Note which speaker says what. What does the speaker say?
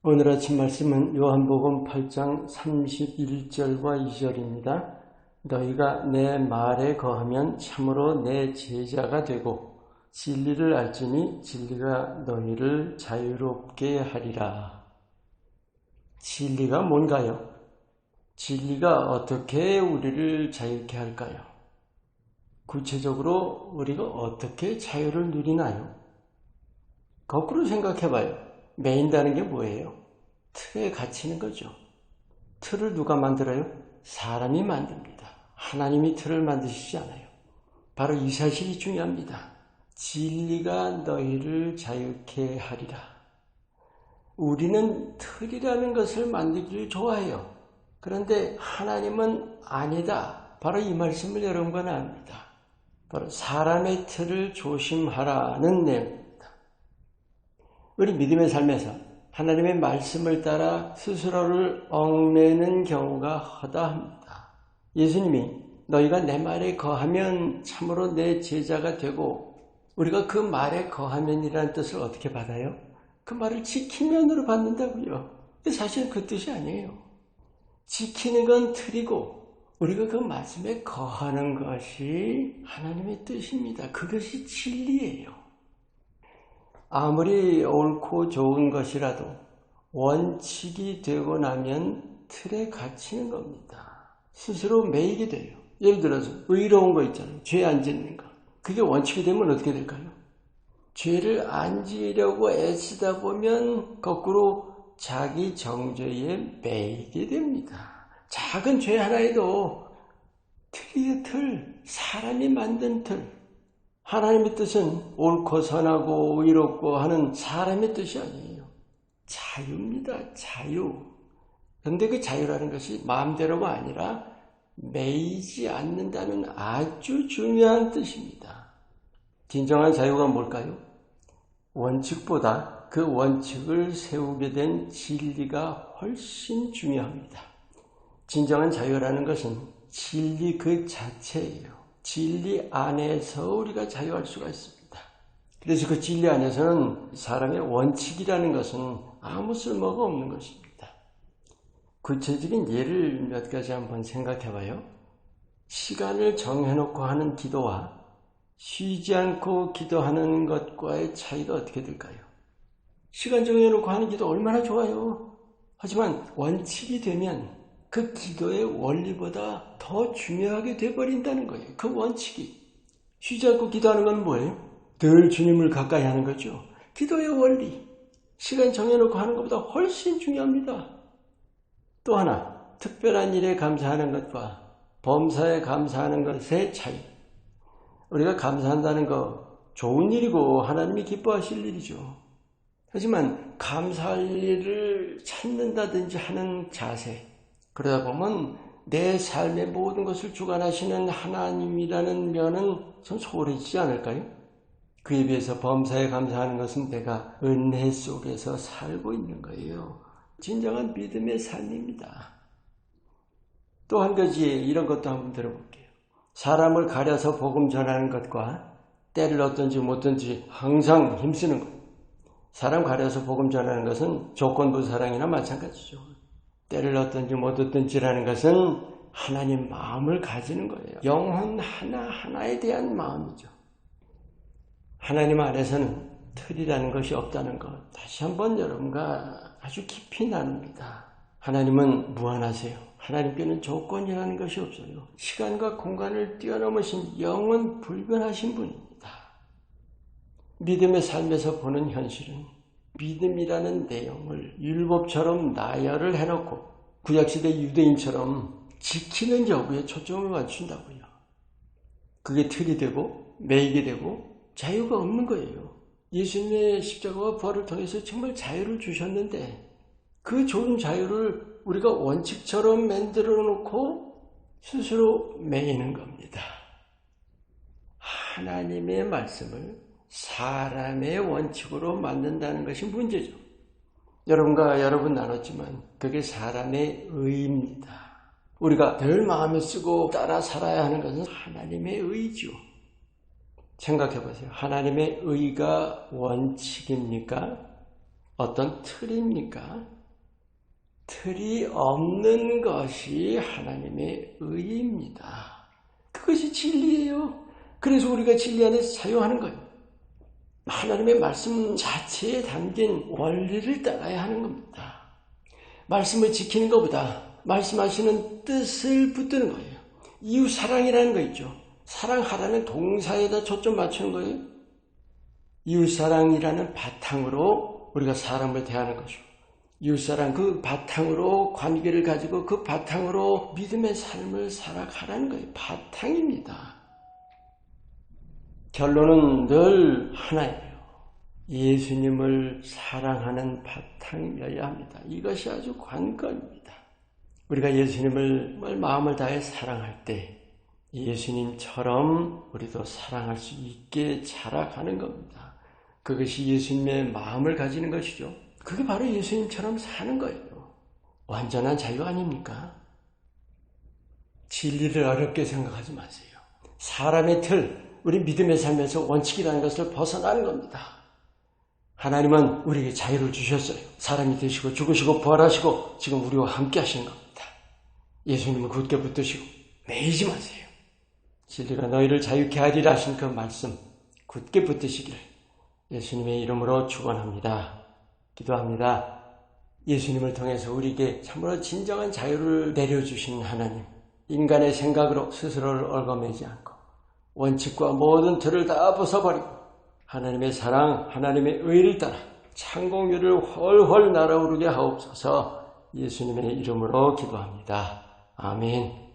Speaker 1: 오늘 아침 말씀은 요한복음 8장 31절과 2절입니다. 너희가 내 말에 거하면 참으로 내 제자가 되고 진리를 알지니 진리가 너희를 자유롭게 하리라. 진리가 뭔가요? 진리가 어떻게 우리를 자유롭게 할까요? 구체적으로 우리가 어떻게 자유를 누리나요? 거꾸로 생각해봐요. 매인다는 게 뭐예요? 틀에 갇히는 거죠. 틀을 누가 만들어요? 사람이 만듭니다. 하나님이 틀을 만드시지 않아요. 바로 이 사실이 중요합니다. 진리가 너희를 자유케 하리라. 우리는 틀이라는 것을 만들기를 좋아해요. 그런데 하나님은 아니다. 바로 이 말씀을 여러분과 나눕니다. 바로 사람의 틀을 조심하라는 내용입니다. 우리 믿음의 삶에서 하나님의 말씀을 따라 스스로를 얽매는 경우가 허다합니다. 예수님이 너희가 내 말에 거하면 참으로 내 제자가 되고, 우리가 그 말에 거하면이라는 뜻을 어떻게 받아요? 그 말을 지키면으로 받는다고요. 사실은 그 뜻이 아니에요. 지키는 건 틀이고 우리가 그 말씀에 거하는 것이 하나님의 뜻입니다. 그것이 진리예요. 아무리 옳고 좋은 것이라도 원칙이 되고 나면 틀에 갇히는 겁니다. 스스로 매이게 돼요. 예를 들어서 의로운 거 있잖아요. 죄 안 짓는 거. 그게 원칙이 되면 어떻게 될까요? 죄를 안 지으려고 애쓰다 보면 거꾸로 자기 정죄에 매이게 됩니다. 작은 죄 하나에도 틀이에요, 틀. 사람이 만든 틀. 하나님의 뜻은 옳고 선하고 의롭고 하는 사람의 뜻이 아니에요. 자유입니다. 자유. 그런데 그 자유라는 것이 마음대로가 아니라 매이지 않는다는 아주 중요한 뜻입니다. 진정한 자유가 뭘까요? 원칙보다 그 원칙을 세우게 된 진리가 훨씬 중요합니다. 진정한 자유라는 것은 진리 그 자체예요. 진리 안에서 우리가 자유할 수가 있습니다. 그래서 그 진리 안에서는 사람의 원칙이라는 것은 아무 쓸모가 없는 것입니다. 구체적인 예를 몇 가지 한번 생각해 봐요. 시간을 정해놓고 하는 기도와 쉬지 않고 기도하는 것과의 차이가 어떻게 될까요? 시간 정해놓고 하는 기도 얼마나 좋아요. 하지만 원칙이 되면 그 기도의 원리보다 더 중요하게 돼버린다는 거예요. 그 원칙이. 쉬지 않고 기도하는 건 뭐예요? 늘 주님을 가까이 하는 거죠. 기도의 원리. 시간 정해놓고 하는 것보다 훨씬 중요합니다. 또 하나, 특별한 일에 감사하는 것과 범사에 감사하는 것의 차이. 우리가 감사한다는 거 좋은 일이고 하나님이 기뻐하실 일이죠. 하지만 감사할 일을 찾는다든지 하는 자세, 그러다 보면 내 삶의 모든 것을 주관하시는 하나님이라는 면은 좀 소홀해지지 않을까요? 그에 비해서 범사에 감사하는 것은 내가 은혜 속에서 살고 있는 거예요. 진정한 믿음의 삶입니다. 또 한 가지 이런 것도 한번 들어볼게요. 사람을 가려서 복음 전하는 것과 때를 얻든지 못든지 항상 힘쓰는 것. 사람 가려서 복음 전하는 것은 조건부 사랑이나 마찬가지죠. 때를 얻든지 못 얻든지라는 것은 하나님 마음을 가지는 거예요. 영혼 하나하나에 대한 마음이죠. 하나님 안에서는 틀이라는 것이 없다는 것 다시 한번 여러분과 아주 깊이 나눕니다. 하나님은 무한하세요. 하나님께는 조건이라는 것이 없어요. 시간과 공간을 뛰어넘으신 영원 불변하신 분입니다. 믿음의 삶에서 보는 현실은 믿음이라는 내용을 율법처럼 나열을 해놓고 구약시대 유대인처럼 지키는 여부에 초점을 맞춘다고요. 그게 틀이 되고 매이게 되고 자유가 없는 거예요. 예수님의 십자가와 부활을 통해서 정말 자유를 주셨는데 그 좋은 자유를 우리가 원칙처럼 만들어 놓고 스스로 매이는 겁니다. 하나님의 말씀을 사람의 원칙으로 만든다는 것이 문제죠. 여러분과 여러분 나눴지만 그게 사람의 의입니다. 우리가 늘 마음에 쓰고 따라 살아야 하는 것은 하나님의 의죠. 생각해 보세요. 하나님의 의가 원칙입니까? 어떤 틀입니까? 틀이 없는 것이 하나님의 의입니다. 그것이 진리예요. 그래서 우리가 진리 안에서 사용하는 거예요. 하나님의 말씀 자체에 담긴 원리를 따라야 하는 겁니다. 말씀을 지키는 것보다 말씀하시는 뜻을 붙드는 거예요. 이웃사랑이라는 거 있죠. 사랑하라는 동사에다 초점 맞추는 거예요. 이웃사랑이라는 바탕으로 우리가 사람을 대하는 거죠. 이웃사랑 그 바탕으로 관계를 가지고 그 바탕으로 믿음의 삶을 살아가라는 거예요. 바탕입니다. 결론은 늘 하나예요. 예수님을 사랑하는 바탕이어야 합니다. 이것이 아주 관건입니다. 우리가 예수님을 마음을 다해 사랑할 때 예수님처럼 우리도 사랑할 수 있게 자라가는 겁니다. 그것이 예수님의 마음을 가지는 것이죠. 그게 바로 예수님처럼 사는 거예요. 완전한 자유 아닙니까? 진리를 어렵게 생각하지 마세요. 사람의 틀, 우리 믿음의 삶에서 원칙이라는 것을 벗어나는 겁니다. 하나님은 우리에게 자유를 주셨어요. 사람이 되시고 죽으시고 부활하시고 지금 우리와 함께 하시는 겁니다. 예수님을 굳게 붙드시고 매이지 마세요. 진리가 너희를 자유케 하리라 하신 그 말씀 굳게 붙드시기를 예수님의 이름으로 축원합니다. 기도합니다. 예수님을 통해서 우리에게 참으로 진정한 자유를 내려주신 하나님, 인간의 생각으로 스스로를 얽어매지 않고 원칙과 모든 틀을 다 벗어버리고 하나님의 사랑, 하나님의 의를 따라 창공유를 훨훨 날아오르게 하옵소서. 예수님의 이름으로 기도합니다. 아멘.